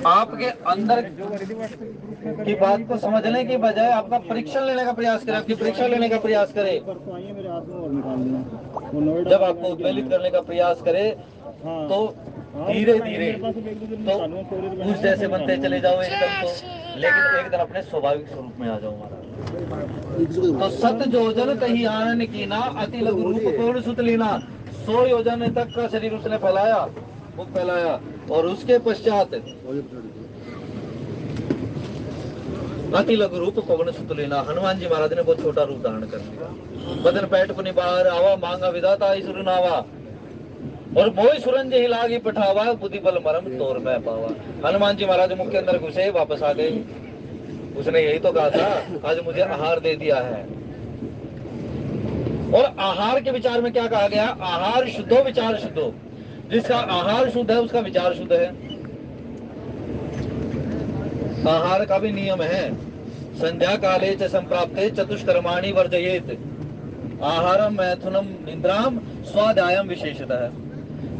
आपके अंदर की बात को समझने की बजाय आपका परीक्षण लेने का प्रयास करें, आपकी परीक्षा लेने का प्रयास करे। जब आपको उत्पेलित करने का प्रयास करे तो धीरे धीरे तो उस जैसे बनते चले जाओ एकदम, तो लेकिन एक दिन अपने स्वाभाविक स्वरूप में आ जाओ महाराज। तो सत जोजन कही आनन की ना, अति लघु रूप पूर्ण सुत लीना। 100 योजन तक का शरीर उसने फैलाया, मुख फैलाया, और उसके पश्चात अति लघु रूप पवन सुत लेना। हनुमान जी महाराज ने बहुत छोटा रूप धारण कर लिया। बदन पैठ पुनि बाहर आवा, मांगा विधाता ईश्वर नावा, और मोहि सुरंज ही लागी पठावा, बुद्धि बल मरम तोर मैं पावा। हनुमान जी महाराज मुख के अंदर घुसे, वापस आ गए। उसने यही तो कहा था, आज मुझे आहार दे दिया है। और आहार के विचार में क्या कहा गया? आहार शुद्धो विचार शुद्धो। जिसका आहार शुद्ध है उसका विचार शुद्ध है। आहार का भी नियम है, संध्या काले च संप्राप्ते चतुष्कर्माणि वर्जयेत। आहारम मैथुनम निद्राम स्वाध्यायम विशेषतः।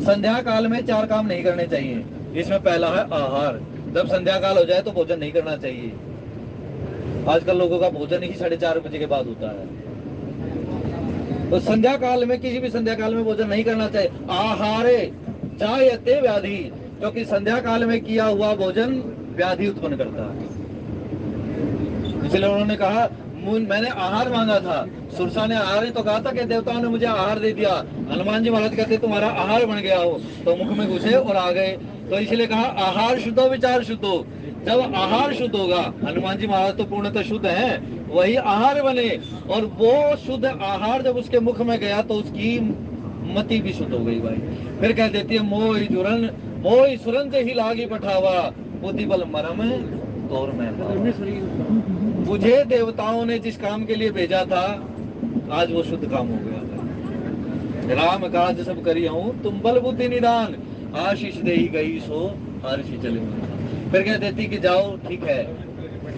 संध्या काल में 4 काम नहीं करने चाहिए। इसमें पहला है आहार। जब संध्या काल हो जाए तो भोजन नहीं करना चाहिए। आजकल लोगों का भोजन ही 4:30 बजे के बाद होता है। तो संध्या काल में, किसी भी संध्या काल में भोजन नहीं करना चाहिए। आहारे जायते व्याधि, क्योंकि संध्या काल में किया हुआ भोजन व्याधि उत्पन्न करता है। इसलिए उन्होंने कहा, मैंने आहार मांगा था। सुरसा ने आहार ही तो कहा था कि देवताओं ने मुझे आहार दे दिया। हनुमान जी महाराज कहते तुम्हारा आहार बन गया हो, तो मुख में घुसे और आ गए। तो इसलिए कहा आहार शुद्धो विचार शुद्धो। जब आहार शुद्ध होगा, हनुमान जी महाराज तो पूर्णतः शुद्ध हैं, वही आहार बने, और वो शुद्ध आहार जब उसके मुख में गया तो उसकी मति भी शुद्ध हो गई भाई। फिर कह देती है, मोहि सुरंज ही लागी पठावा, बुद्धि बल मरम तोर मैं पावा। मुझे देवताओं ने जिस काम के लिए भेजा था, आज वो शुद्ध काम हो गया। राम काज सब करी हूं, तुम बल बुद्धि निदान, आशीष दे ही गई सो हर्षि चले। फिर कह देती कि जाओ ठीक है,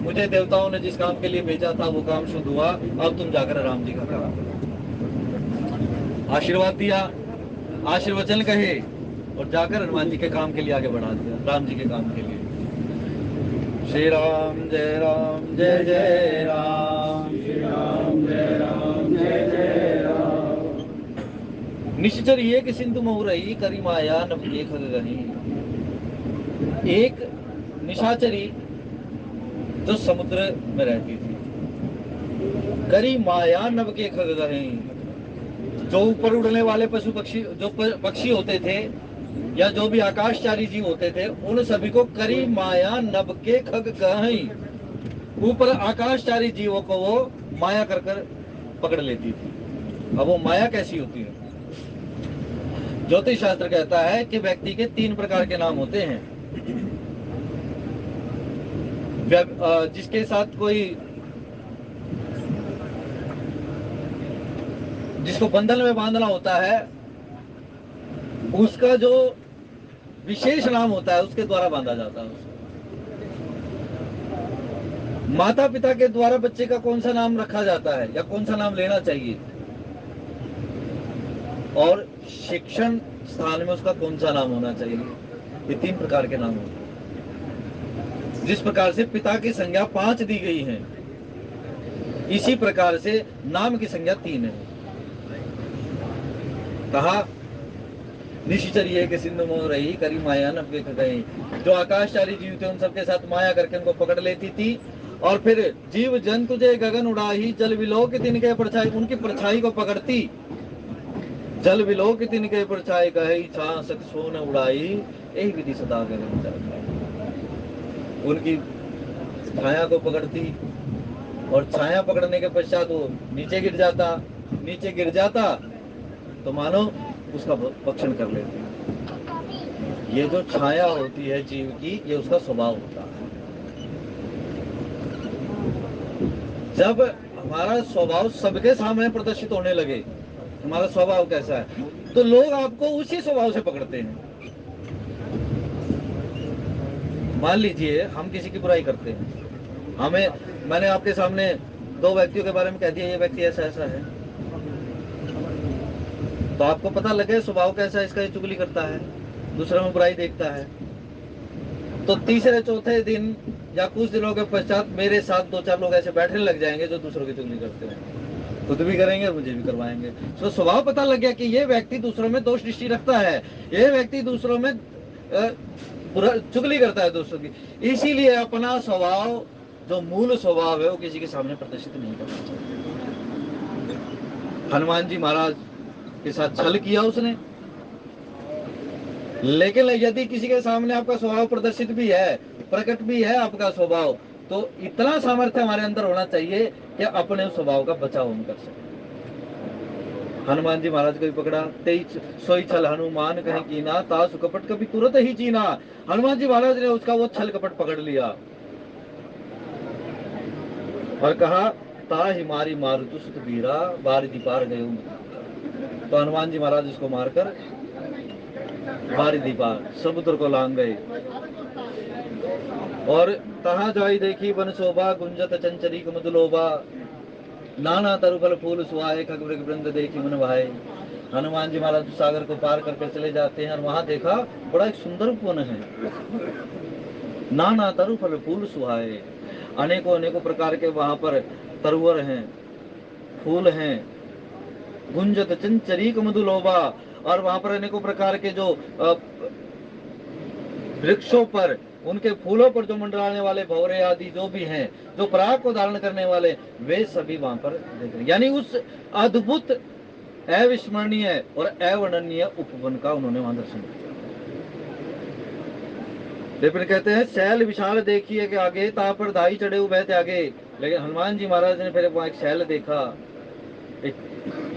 मुझे देवताओं ने जिस काम के लिए भेजा था वो काम शुद्ध हुआ, अब तुम जाकर राम जी का काम करो। आशीर्वाद दिया, आशीर्वचन कहे, और जाकर हनुमान जी के काम के लिए आगे बढ़ा दिया, राम जी के काम के लिए। श्री राम जय राम जय जय राम, श्री राम जय राम जय जय राम। निश्चर ये कि सिंधु मोह रही, करी माया नभ के खग गही। एक निशाचरी जो समुद्र में रहती थी, करी माया नभ के खग गही। जो ऊपर उड़ने वाले पशु पक्षी, जो पक्षी होते थे या जो भी आकाशचारी जीव होते थे, उन सभी को करी माया नभ के खग कहीं। ऊपर आकाशचारी जीवों को वो माया कर कर पकड़ लेती थी। अब वो माया कैसी होती है? ज्योतिष शास्त्र कहता है कि व्यक्ति के 3 प्रकार के नाम होते हैं। जिसके साथ कोई, जिसको बंधन में बांधना होता है, उसका जो विशेष नाम होता है उसके द्वारा बांधा जाता है। माता पिता के द्वारा बच्चे का कौन सा नाम रखा जाता है या कौन सा नाम लेना चाहिए, और शिक्षण स्थान में उसका कौन सा नाम होना चाहिए, ये 3 प्रकार के नाम होते हैं। जिस प्रकार से पिता की संज्ञा 5 दी गई है, इसी प्रकार से नाम की संज्ञा 3 है। कहा निश्चरिए के सिंधु मोह रही, करी माया नभ के खग गही। जो आकाशचारी जीव थे उन सबके साथ माया करके उनको पकड़ लेती थी, और फिर जीव जंतु जे गगन उड़ाही, जल विलोक तिनके परछाई, उनकी परछाई को पकड़ती। जल विलोक तिनके परछाई कही, छासक सोन उड़ाई, यही विधि सदा गगन चरखाई। उनकी छाया को पकड़ती, और छाया पकड़ने के पश्चात वो नीचे गिर जाता। नीचे गिर जाता तो मानो उसका भक्षण कर लेते हैं। ये जो छाया होती है जीव की, ये उसका स्वभाव होता है। जब हमारा स्वभाव सबके सामने प्रदर्शित होने लगे, हमारा स्वभाव कैसा है, तो लोग आपको उसी स्वभाव से पकड़ते हैं। मान लीजिए हम किसी की बुराई करते हैं, मैंने आपके सामने 2 व्यक्तियों के बारे में कह दिया, ये व्यक्ति ऐसा ऐसा है, तो आपको पता लगे स्वभाव कैसा है इसका, ये चुगली करता है, दूसरे में बुराई देखता है, तो तीसरे चौथे दिन या कुछ दिनों के पश्चात मेरे साथ 2-4 लोग ऐसे बैठने लग जाएंगे जो दूसरों की चुगली करते हैं, खुद भी करेंगे और मुझे भी करवाएंगे। तो स्वभाव पता लग गया कि ये व्यक्ति दूसरों में दोष दृष्टि रखता है, ये व्यक्ति दूसरों में चुगली करता है दूसरों की, इसीलिए अपना स्वभाव जो मूल स्वभाव है वो किसी के सामने प्रदर्शित नहीं करना चाहिए। हनुमान जी महाराज के साथ छल किया उसने, लेकिन यदि किसी के सामने आपका स्वभाव प्रदर्शित भी है, प्रकट भी है आपका स्वभाव, तो इतना सामर्थ्य हमारे अंदर होना चाहिए कि अपने उस स्वभाव का बचाव हम कर सकें। हनुमान जी महाराज को भी पकड़ा, तेईस सोई छल हनुमान कहीं कीना, तासु कपट कभी तुरंत ही चीना। हनुमान जी महाराज ने उसका वो छल कपट पकड़ लिया और कहा, ताहि मारी मारुतु सुत बीरा, बारी दीपार गए। तो हनुमान जी महाराज उसको मारकर बारी दीपार समुद्र को लांग गए। और तहाँ जाई देखी वन शोभा, गुंजत चंचरी कुमुदलोभा, नाना तरुफल फूल सुहाए, खग मृग वृंद देखी मन भाए। हनुमान जी महाराज सागर को पार करके चले जाते हैं और वहां देखा बड़ा एक सुंदर वन है, नाना तरुफल फूल सुहाए, अनेकों अनेकों प्रकार के वहां पर तरुवर हैं, फूल हैं, गुंजत चंचरी कुमुदलोभा, और वहां पर अनेकों प्रकार के जो वृक्षों पर, उनके फूलों पर जो मंडराने वाले भंवरे आदि जो भी हैं, जो पराग को धारण करने वाले, वे सभी वहां पर देख रहे। यानी उस अद्भुत, अविस्मरणीय और अवर्णनीय उपवन का उन्होंने वहां दर्शन किया। लेकिन कहते हैं शैल विशाल देखिए के आगे, ता पर धाई चढ़े हुए त्यागे। लेकिन हनुमान जी महाराज ने फिर वहां एक शैल देखा, एक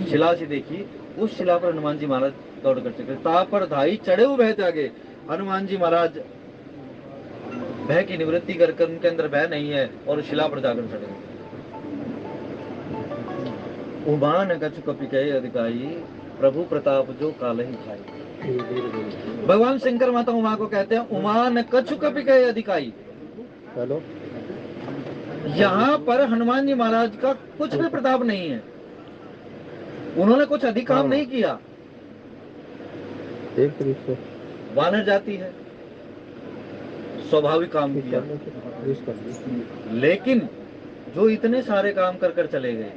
शिला सी देखी, उस शिला पर हनुमान जी महाराज दौड़ कर चले। ता पर धाई चढ़े हुए त्यागे, हनुमान जी महाराज भय की निवृत्ति कर, उनके अंदर भय नहीं है और शिला पर जाकर चढ़े। उमान कछु कपि कहे अधिकाई, प्रभु प्रताप जो काल ही खाई। भगवान शंकर माता उमा को कहते हैं उमान कछु कपि कहे अधिकाई। हेलो, यहाँ पर हनुमान जी महाराज का कुछ भी प्रताप नहीं है, उन्होंने कुछ अधिक काम नहीं किया। एक तरीके से वानर जाती है, स्वाभाविक काम किया, लेकिन जो इतने सारे काम कर कर चले गए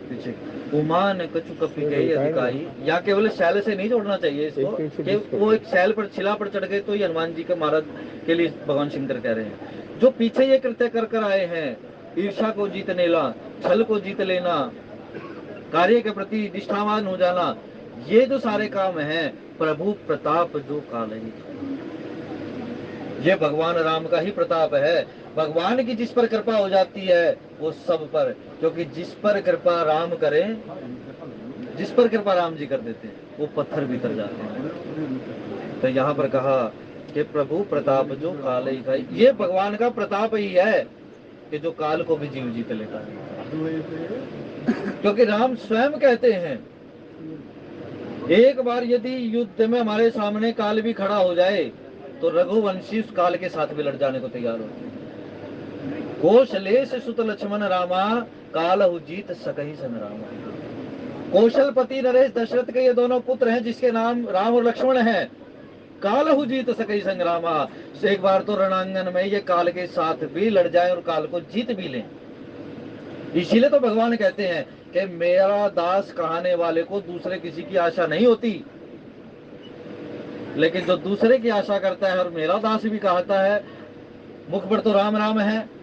पीछे, उमान कछु कपि कहे अधिकाई, या केवल शैल से नहीं जोड़ना चाहिए इसको कि वो एक शैल पर, शिला पर चढ़ गए तो ये हनुमान जी के महाराज के लिए भगवान शंकर कह रहे हैं। जो पीछे ये कृत्य कर कर आए हैं, ईर्ष्या को जीत लेना, छल को जीत लेना, कार्य के प्रति निष्ठावान हो जाना, ये जो सारे काम हैं, प्रभु प्रताप जो काल ही, ये भगवान राम का ही प्रताप है। भगवान की जिस पर कृपा हो जाती है वो सब पर, क्योंकि जिस पर कृपा राम करें, जिस पर कृपा राम जी कर देते हैं, वो पत्थर भीतर जाते हैं। तो यहाँ पर कहा कि प्रभु प्रताप जो काल ही खाई, ये भगवान का प्रताप ही है कि जो काल को भी जीव जीत लेता है। क्योंकि राम स्वयं कहते हैं, एक बार यदि युद्ध में हमारे सामने काल भी खड़ा हो जाए तो रघुवंशी उस काल के साथ भी लड़ जाने को तैयार होते हैं। कौशलेश सुत लक्ष्मण रामा, कालहु जीत सकहि सन रामा। कौशलपति नरेश दशरथ के ये दोनों पुत्र हैं जिसके नाम राम और लक्ष्मण हैं। कालहु जीत सकहि संग्रामा, एक बार तो रणांगन में ये काल के साथ भी लड़ जाए और काल को जीत भी लें। इसीलिए तो भगवान कहते हैं कि मेरा दास कहाने वाले को दूसरे किसी की आशा नहीं होती, लेकिन जो दूसरे की आशा करता है और मेरा दास भी कहता है, मुख पर तो राम राम है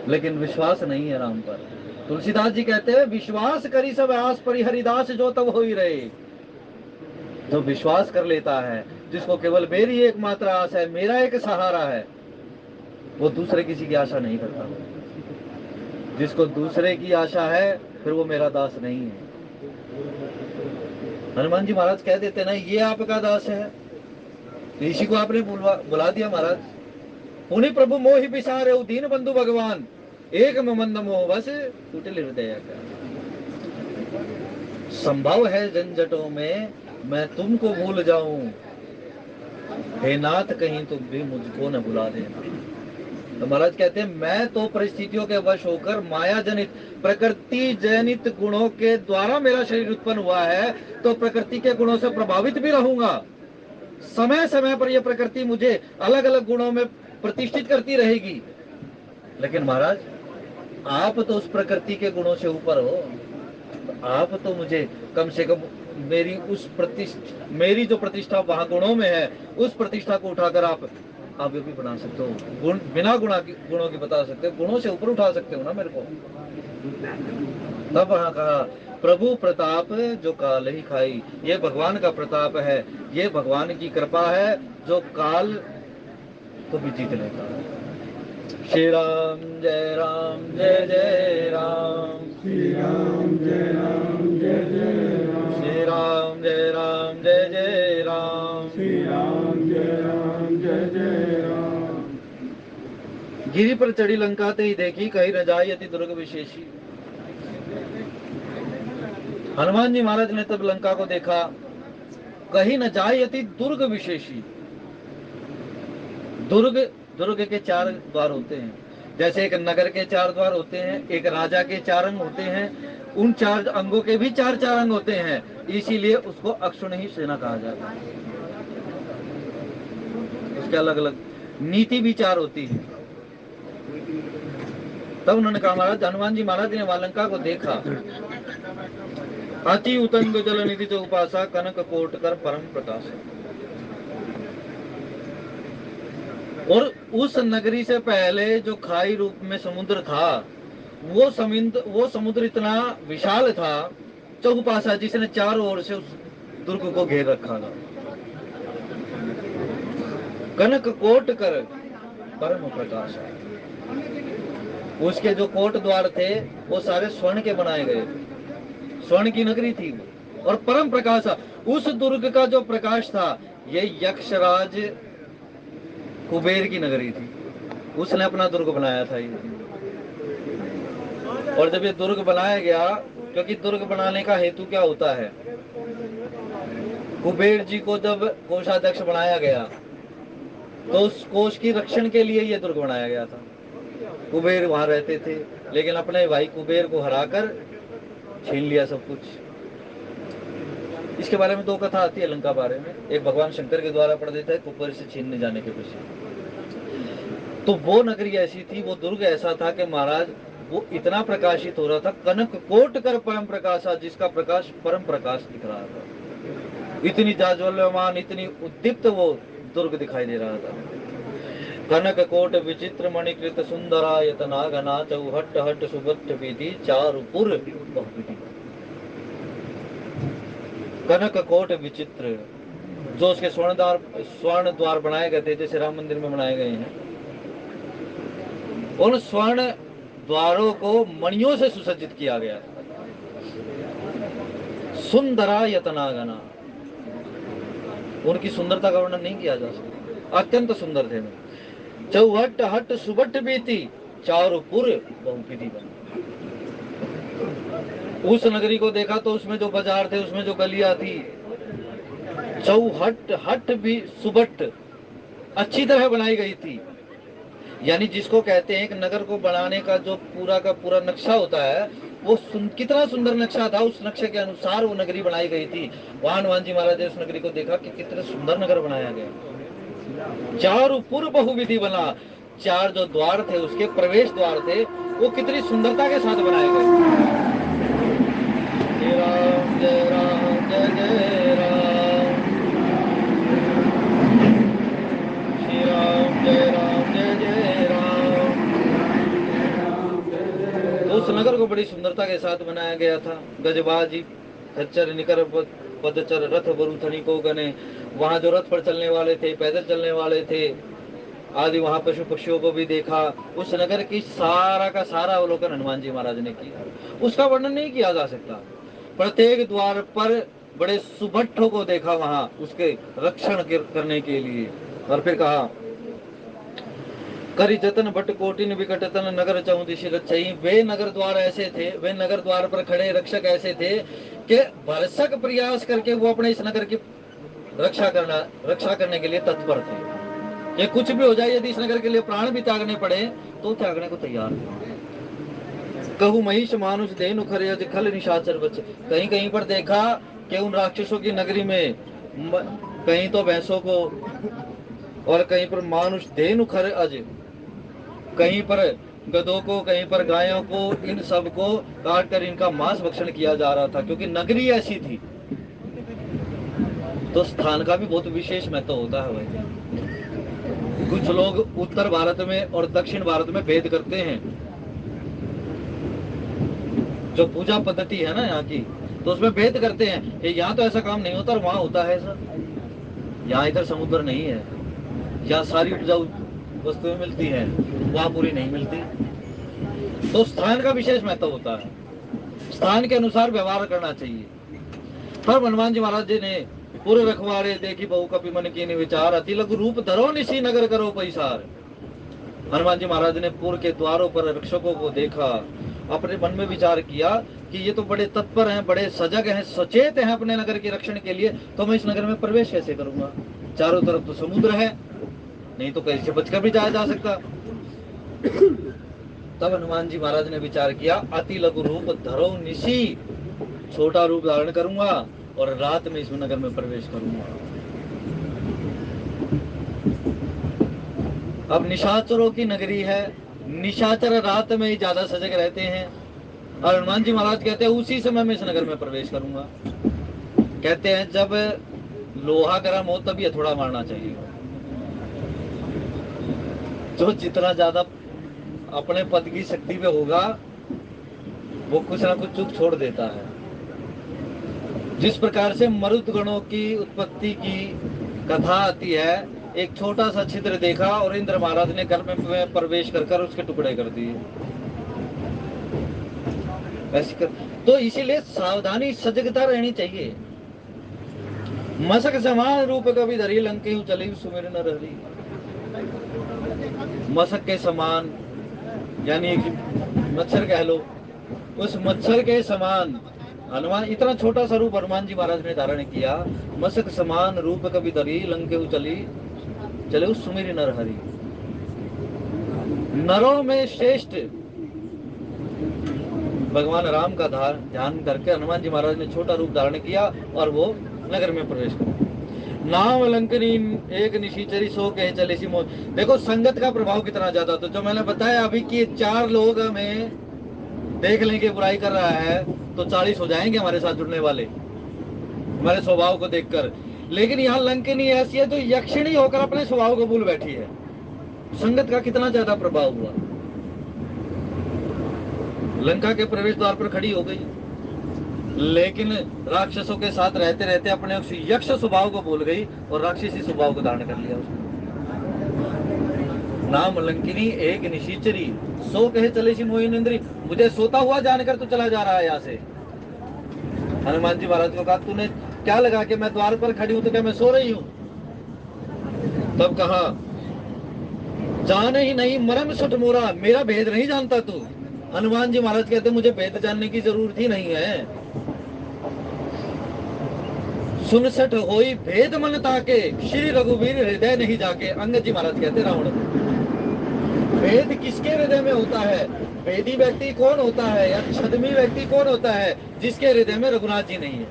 लेकिन विश्वास नहीं है राम पर। तुलसीदास जी कहते हैं विश्वास करी सब आस परि हरिदास जो तब हो ही रहे। जो विश्वास कर लेता है, जिसको केवल मेरी एकमात्र आस है, मेरा एक सहारा है, वो दूसरे किसी की आशा नहीं करता। जिसको दूसरे की आशा है फिर वो मेरा दास नहीं है। हनुमान जी महाराज कह देते ना, ये आपका दास है, इसी को आपने बुला दिया महाराज। पुनि प्रभु मोहि बिसारे दीन बंधु भगवान, एक मंद मोह बस टूटे हृदय का। संभव है झंझटों में मैं तुमको भूल जाऊं, हे नाथ कहीं तुम भी मुझको न भुला देना। तो महाराज कहते हैं मैं तो परिस्थितियों के वश होकर माया जनित, प्रकृति जनित गुणों के द्वारा मेरा शरीर उत्पन्न हुआ है, तो प्रकृति के गुणों से प्रभावित भी रहूंगा, समय समय पर यह प्रकृति मुझे अलग अलग गुणों में प्रतिष्ठित करती रहेगी, लेकिन महाराज आप तो उस प्रकृति के गुणों से ऊपर हो, तो आप तो मुझे कम से कम मेरी जो प्रतिष्ठा वहां गुणों में है, उस प्रतिष्ठा को उठाकर आप भी बना सकते हो। गुण बिना गुणों की बता सकते हो, गुणों से ऊपर उठा सकते हो ना मेरे को। तब वहां कहा प्रभु प्रताप जो काल ही खाई, ये भगवान का प्रताप है, ये भगवान की कृपा है जो काल को भी जीत लेता है। श्री राम जय जय राम, श्री राम जय जय राम, श्री राम जय जय राम, श्री राम जय राम। गिरी पर चढ़ी लंका ते ही देखी, कहीं न जाई अति दुर्ग विशेषी। हनुमान जी महाराज ने तब लंका को देखा, कहीं न जाई अति दुर्ग विशेषी। दुर्ग के 4 द्वार होते हैं, जैसे एक नगर के 4 द्वार होते हैं, एक राजा के 4 अंग होते हैं, उन 4 अंगों के भी 4 अंग होते हैं, इसीलिए उसको अक्षुणी सेना कहा जाता है। उसके अलग अलग नीति भी 4 होती है। तब उन्होंने कहा महाराज, हनुमान जी महाराज ने लंका को देखा, अति उतंग जल निधि जो उपासा, कनक कोट कर परम प्रकाश। और उस नगरी से पहले जो खाई रूप में समुद्र था, वो समुद्र इतना विशाल था, चौपासा, जिसने चारों ओर से उस दुर्ग को घेर रखा था। कनक कोट कर परम प्रकाश, उसके जो कोट द्वार थे वो सारे स्वर्ण के बनाए गए, स्वर्ण की नगरी थी वो, और परम प्रकाश। उस दुर्ग का जो प्रकाश था, ये यक्षराज कुबेर की नगरी थी, उसने अपना दुर्ग बनाया था ये। और जब ये दुर्ग बनाया गया, क्योंकि दुर्ग बनाने का हेतु क्या होता है, कुबेर जी को जब कोषाध्यक्ष बनाया गया तो उस कोष की रक्षण के लिए ये दुर्ग बनाया गया था। कुबेर वहां रहते थे, लेकिन अपने भाई कुबेर को हराकर छीन लिया सब कुछ। इसके बारे में 2 कथा आती है लंका बारे में, एक भगवान शंकर के द्वारा पढ़ देता है कुबेर से छीनने जाने के पीछे। तो वो नगरी ऐसी थी, वो दुर्ग ऐसा था कि महाराज वो इतना प्रकाशित हो रहा था, कनक कोट कर परम प्रकाशा, जिसका प्रकाश परम प्रकाश दिख रहा था। इतनी जाज्वल्यमान, इतनी उद्दीप्त वो दुर्ग दिखाई दे रहा था। कनक कोट विचित्र मणिकृत सुंदरा यतना घना, चौहट हट सुबट विधि चारुपुर बहुविधि। कनक कोट विचित्र, जो उसके स्वर्ण द्वार बनाए गए थे, जैसे राम मंदिर में बनाए गए हैं, उन स्वर्ण द्वारों को मणियों से सुसज्जित किया गया। सुंदरा यतनागना, उनकी सुंदरता का वर्णन नहीं किया जा सकता, अत्यंत सुंदर थे। चौहट हट सुबट बीती, चारुपुर बहुविधि बना। उस नगरी को देखा तो उसमें जो बाजार थे, उसमें जो गलियां थी, चौहट हट भी सुबट अच्छी तरह बनाई गई थी। यानी जिसको कहते हैं एक नगर को बनाने का जो पूरा का पूरा नक्शा होता है, वो कितना सुंदर नक्शा था, उस नक्शे के अनुसार वो नगरी बनाई गई थी। वहां हनुमान जी महाराज ने उस नगरी को देखा कि कितने सुंदर नगर बनाया गया। चारुपुर बहुविधि बना, 4 जो द्वार थे, उसके प्रवेश द्वार थे, वो कितनी सुंदरता के साथ बनाए गए। जय राम जय राम जय जय राम, श्री राम जय जय राम। तो उस नगर को बड़ी सुंदरता के साथ बनाया गया था। गजबाजी खच्चर निकर पदचर रथ बरूथनी को गने, वहां जो रथ पर चलने वाले थे, पैदल चलने वाले थे आदि, वहां पशु पक्षियों को भी देखा। उस नगर की सारा का सारा अवलोकन हनुमान जी महाराज ने किया, उसका वर्णन नहीं किया जा सकता। प्रत्येक द्वार पर बड़े सुभट्ठों को देखा वहां उसके रक्षण करने के लिए। और फिर कहा करी जतन भट्ट कोटिन विकटतन नगर चौदिश रक्षई। वे नगर द्वार ऐसे थे, वे नगर द्वार पर खड़े रक्षक ऐसे थे कि भरसक प्रयास करके वो अपने इस नगर की रक्षा करने के लिए तत्पर थे कि कुछ भी हो जाए, यदि इस नगर के लिए प्राण भी त्यागने पड़े तो त्यागने को तैयार थे। कहू महिष मानुष देनु खरे खल निशाचर बच्चे। कहीं कहीं पर देखा कि उन राक्षसों की नगरी में कहीं तो भैंसों को, और कहीं पर मानुष धेनु खर अज, कहीं पर गधों को, कहीं पर गायों को, इन सब को काट कर इनका मांस भक्षण किया जा रहा था, क्योंकि नगरी ऐसी थी। तो स्थान का भी बहुत विशेष महत्व होता है भाई। कुछ लोग उत्तर भारत में और दक्षिण भारत में भेद करते हैं, जो पूजा पद्धति है ना यहाँ की, तो उसमें भेद करते हैं कि यहाँ तो ऐसा काम नहीं होता और वहां होता है ऐसा। यहाँ इधर समुद्र नहीं है, यहाँ सारी उपजाऊ वस्तुएं मिलती हैं, वहां पूरी नहीं मिलती। तो स्थान का विशेष महत्व होता है, स्थान के अनुसार व्यवहार करना चाहिए। पर हनुमान जी महाराज जी ने पूरे रखवारे देखी बहु कपि मन कीन विचार, अति लघु रूप धरो निसी नगर करो पैसार। हनुमान जी महाराज ने पुर के द्वारों पर रक्षकों को देखा, अपने मन में विचार किया कि ये तो बड़े तत्पर हैं, बड़े सजग हैं, सचेत हैं अपने नगर के रक्षण के लिए, तो मैं इस नगर में प्रवेश कैसे करूंगा? चारों तरफ तो समुद्र है, नहीं तो कैसे बचकर भी जाया जा सकता। तब हनुमान जी महाराज ने विचार किया, अति लघु रूप धरो निशी, छोटा रूप धारण करूंगा और रात में इस नगर में प्रवेश करूंगा। अब निशाचरों की नगरी है, निशाचर रात में ही ज्यादा सजग रहते हैं, और हनुमान जी महाराज कहते हैं उसी समय में इस नगर में प्रवेश करूंगा। कहते हैं जब लोहा गर्म हो तभी हथौड़ा मारना चाहिए। जो जितना ज्यादा अपने पद की शक्ति पे होगा वो कुछ ना कुछ चूक छोड़ देता है। जिस प्रकार से मरुत गणों की उत्पत्ति की कथा आती है, एक छोटा सा छिद्र देखा और इंद्र महाराज ने घर में प्रवेश कर उसके टुकड़े कर दिए। तो इसीलिए सावधानी सजगता रहनी चाहिए। मशक समान रूप कभी धरी लंके चली सुमेर न रही। मशक के समान यानी कि मच्छर कह लो, उस मच्छर के समान हनुमान, इतना छोटा सा रूप हनुमान जी महाराज ने धारण किया। मशक समान रूप कभी धरी लंके चली चले उस सुमेर नर हरि। नरों में श्रेष्ठ भगवान राम का ध्यान करके हनुमान जी महाराज ने छोटा रूप धारण किया और वो नगर में प्रवेश कर। नाम लंकनी एक निशीचरी सो कहे चले सी मोह। देखो संगत का प्रभाव कितना ज्यादा। तो जो मैंने बताया अभी कि 4 लोग हमें देख लेंगे बुराई कर रहा है तो 40 हो जाएंगे हमारे साथ जुड़ने वाले, हमारे स्वभाव को देखकर। लेकिन यहाँ लंकनी ऐसी है जो यक्षिणी होकर अपने स्वभाव को भूल बैठी है। संगत का कितना ज्यादा प्रभाव हुआ। लंका के प्रवेश द्वार पर खड़ी हो गई, लेकिन राक्षसों के साथ रहते रहते अपने यक्ष स्वभाव को भूल गई और राक्षसी स्वभाव को धारण कर लिया उसने। नाम लंकिनी एक निशीचरी सो कहे चले सी मोहिनी इंद्री। मुझे सोता हुआ जानकर तो चला जा रहा है यहाँ से। हनुमान जी महाराज को कहा तूने क्या लगा कि मैं द्वार पर खड़ी हूं तो क्या मैं सो रही हूं? तब कहा जाने ही नहीं मरम सुट मोरा, मेरा भेद नहीं जानता तू। हनुमान जी महाराज कहते मुझे भेद जानने की जरूरत ही नहीं है। सुनसठ होई भेद मन ताके, श्री रघुवीर हृदय नहीं जाके। अंगद जी महाराज कहते रावण भेद किसके हृदय में होता है? भेदी व्यक्ति कौन होता है या छद्मी व्यक्ति कौन होता है? जिसके हृदय में रघुनाथ जी नहीं है।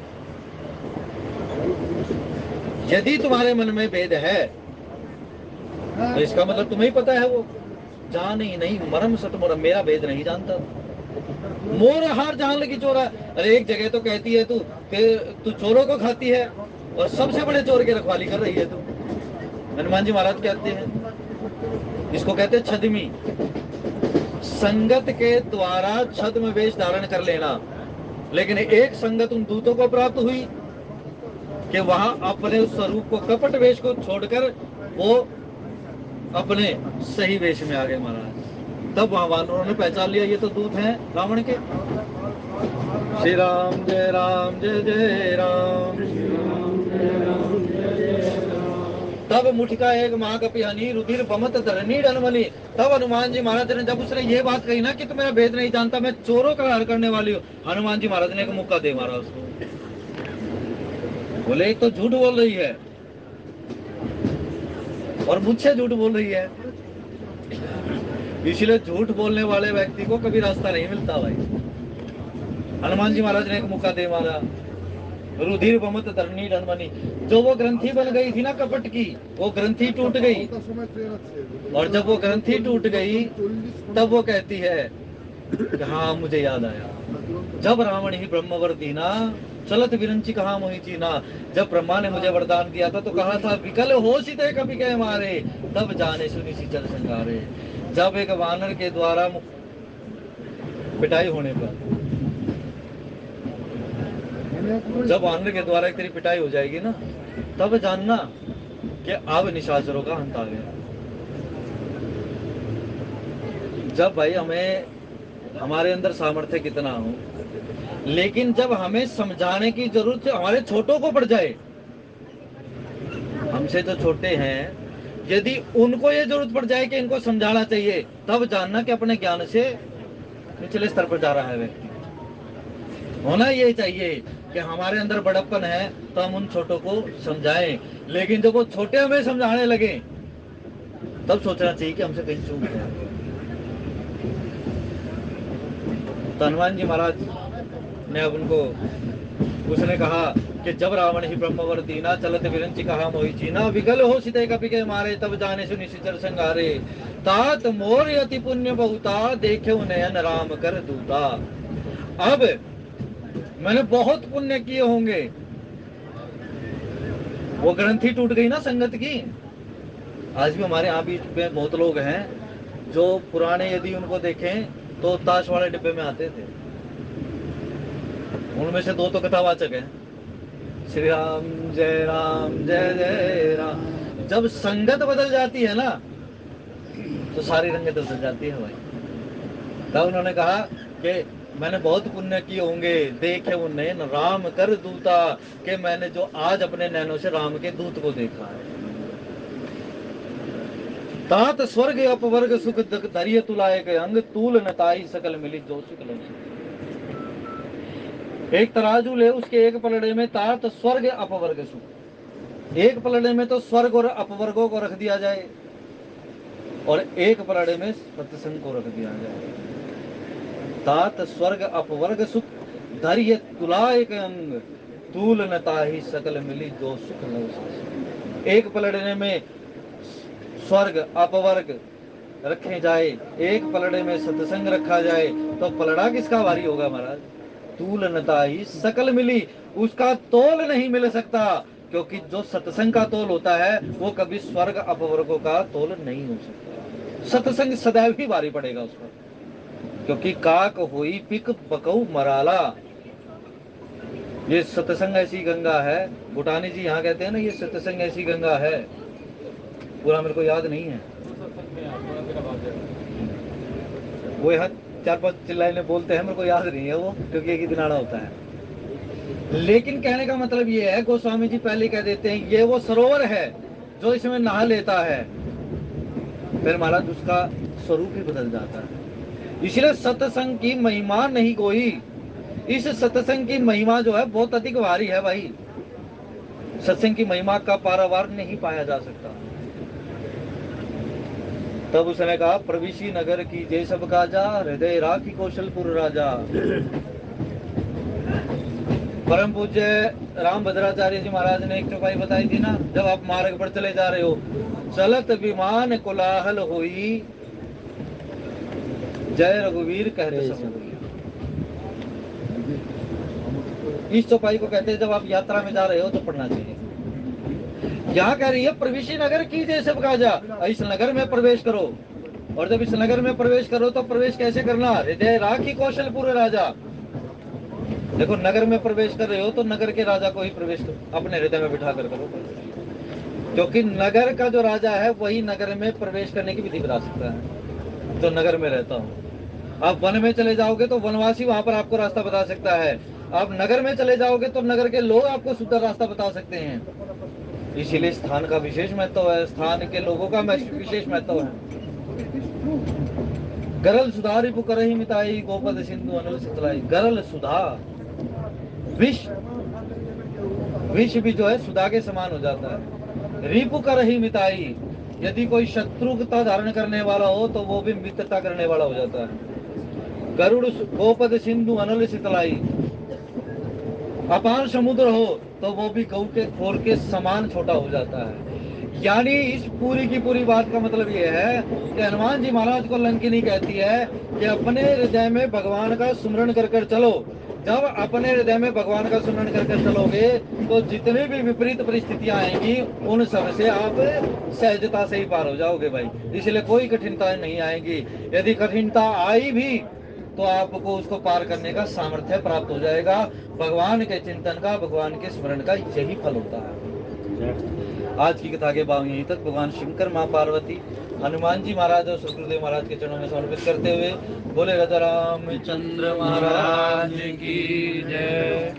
यदि तुम्हारे मन में भेद है तो इसका मतलब तुम्हें ही पता है वो। जान ही नहीं मरम सट मोरा, मेरा भेद नहीं जानता। मोर हार जान लगी चोरा। अरे एक जगह तो कहती है तू चोरों को खाती है और सबसे बड़े चोर की रखवाली कर रही है तू। हनुमान जी महाराज कहते हैं इसको कहते हैं छद्मी। संगत के द्वारा छद्म वेश धारण कर लेना। लेकिन एक संगत उन दूतों को प्राप्त हुई कि वहां अपने उस स्वरूप को, कपट वेश को छोड़कर वो अपने सही वेश में आ गए महाराज। तब वहां वानरों ने पहचान लिया ये तो दूत हैं रावण के। श्री राम जय राम जय जय राम। तब मुठिका एक महाकपि हनी रुधिर बमत धरनी डनमनी। तब हनुमान जी महाराज ने जब उसने ये बात कही ना कि तुम्हें भेद नहीं जानता, मैं चोरों का हर करने वाली हूँ, हनुमान जी महाराज ने एक मुक्का दे मारा उसको। बोले एक तो झूठ बोल रही है और मुझसे झूठ बोल रही है। इसलिए झूठ बोलने वाले व्यक्ति को कभी रास्ता नहीं मिलता भाई। हनुमान जी महाराज ने एक मुक्का दे मारा रुधिर बमत धरनी डनमनी, जो वो ग्रंथि बन गई थी ना कपट की, वो ग्रंथि टूट गई। और जब वो ग्रंथि टूट गई तब वो कहती है कि हाँ मुझे याद आया, जब रावण ही ब्रह्मवर दीना चलत विरंची कहा मोहि चीना। जब ब्रह्मा ने मुझे वरदान दिया था तो कहा था विकल हो सीते कभी कह मारे, तब जाने सुनी सी चल संगारे। जब एक वानर के द्वारा पिटाई होने पर, जब वानर के द्वारा एक तेरी पिटाई हो जाएगी ना, तब जानना कि अब निशाचरों का अंत आ गया। जब भाई हमें हमारे अंदर सामर्थ्य कितना हो, लेकिन जब हमें समझाने की जरूरत हमारे छोटों को पड़ जाए, हमसे जो छोटे हैं, यदि उनको ये जरूरत पड़ जाए कि इनको समझाना चाहिए, तब जानना कि अपने ज्ञान से निचले स्तर पर जा रहा है व्यक्ति। होना ये चाहिए कि हमारे अंदर बड़प्पन है तो हम उन छोटों को समझाएं, लेकिन जब वो छोटे हमें समझाने लगे तब सोचना चाहिए कि हमसे कहीं चूक है। तो हनुमान जी महाराज ने अब उनको, उसने कहा कि जब रावण ही ब्रह्मवर दीना चलत विरंची कहा मोहि चीना, विकल हो सीते कपि के मारे, तब जाने सुनि सिचर संगारे। तात मोर अति पुण्य बहुता, देखे नयन राम कर दूता। अब मैंने बहुत पुण्य किए होंगे, वो ग्रंथि टूट गई ना संगत की। आज भी हमारे यहाँ बीच में बहुत लोग हैं जो पुराने यदि उनको देखें तो ताश वाले डिब्बे में आते थे। उनमें से 2 तो कथावाचक हैं, श्री राम जय जय राम। जब संगत बदल जाती है ना तो सारी रंगत बदल जाती है भाई। तब उन्होंने कहा कि मैंने बहुत पुण्य किए होंगे, देखे वो नयन राम कर दूता, कि मैंने जो आज अपने नैनों से राम के दूत को देखा है। तात स्वर्ग अपवर्ग सुख धरिय तुलाए के अंग, तूल नताई सकल मिली जो सुख। एक तराजू ले, उसके एक पलड़े में तात स्वर्ग अपवर्ग सुख, एक पलड़े में तो स्वर्ग और अपवर्गों को रख दिया जाए और एक पलड़े में सत्संग को रख दिया जाए। तात स्वर्ग अपवर्ग सुख धैर्य तुलाए के अंग, तूल नताही सकल मिली जो सुख लव। एक पलड़े में स्वर्ग अपवर्ग रखे जाए, एक पलड़े में सत्संग रखा जाए, तो पलड़ा किसका भारी होगा महाराज? तूल नताही सकल मिली, उसका तोल नहीं मिल सकता, क्योंकि जो सत्संग का तोल होता है वो कभी स्वर्ग अपवर्गों का तोल नहीं हो सकता। सत्संग सदैव ही भारी पड़ेगा उस पर, क्योंकि काक हुई पिक बकऊ मराला। ये सत्संग ऐसी गंगा है, भूटानी जी यहाँ कहते हैं ना, ये सत्संग ऐसी गंगा है, पूरा मेरे को याद नहीं है, वो यहाँ 4-5 चिल्लाने बोलते हैं, मेरे को याद नहीं है वो, क्योंकि एक ही दिन आना होता है। लेकिन कहने का मतलब ये है, गोस्वामी जी पहले कह देते हैं, ये वो सरोवर है जो इसमें नहा लेता है, फिर महाराज उसका स्वरूप ही बदल जाता है। इसलिए सत्संग की महिमा नहीं कोई, इस सत्संग की महिमा जो है बहुत अधिक भारी है भाई। सत्संग की महिमा का पारावार नहीं पाया जा सकता। तब उसने कहा प्रविशी नगर की जय सब काजा, हृदय राखी कौशलपुर राजा। परम पूज्य राम भद्राचार्य जी महाराज ने एक चौपाई बताई थी ना, जब आप मार्ग पर चले जा रहे हो, चलत विमान कोलाहल होई, जय रघुवीर कहते सब। इस चौपाई को कहते हैं जब आप यात्रा में जा रहे हो तो पढ़ना चाहिए। यहाँ कह रही है प्रविशी नगर की जय सब काजा, इस नगर में प्रवेश करो, और जब इस नगर में प्रवेश करो तो प्रवेश कैसे करना? हृदय राखी कौशलपुर राजा। देखो नगर में प्रवेश कर रहे हो तो नगर के राजा को ही प्रवेश अपने हृदय में बिठा कर करो, क्योंकि नगर का जो राजा है वही नगर में प्रवेश करने की विधि बता सकता है, जो नगर में रहता हो। आप वन में चले जाओगे तो वनवासी वहां पर आपको रास्ता बता सकता है, आप नगर में चले जाओगे तो नगर के लोग आपको शुद्ध रास्ता बता सकते हैं। इसीलिए स्थान का विशेष महत्व है, स्थान के लोगों का विशेष महत्व है। गरल सुधारी पुकर ही मिताई, गोपद सिंधु अनल सितलाई। गरल सुधा, विष भी जो है सुधा के समान हो जाता है। रिपु कर ही मिताई, यदि कोई शत्रुता धारण करने वाला हो तो वो भी मित्रता करने वाला हो जाता है। गरुड़ गोपद सिंधु अनल सितलाई, अपार समुद्र हो तो वो भी गऊ के खोर के समान छोटा हो जाता है। यानी इस पूरी की पूरी बात का मतलब ये है कि हनुमान जी महाराज को लंकिनी कहती है कि अपने हृदय में भगवान का सुमरण कर कर चलो। जब अपने हृदय में भगवान का सुमरण कर कर चलोगे तो जितनी भी विपरीत परिस्थितियां आएंगी उन सब से आप सहजता से ही पार हो जाओगे भाई। इसलिए कोई कठिनता नहीं आएगी। यदि कठिनता आई भी तो आपको उसको पार करने का सामर्थ्य प्राप्त हो जाएगा। भगवान के चिंतन का, भगवान के स्मरण का यही फल होता है। आज की कथा के भाव यहीं तक। भगवान शंकर, माँ पार्वती, हनुमान जी महाराज और सुखदेव महाराज के चरणों में समर्पित करते हुए बोले राजा रामचंद्र महाराज की जय।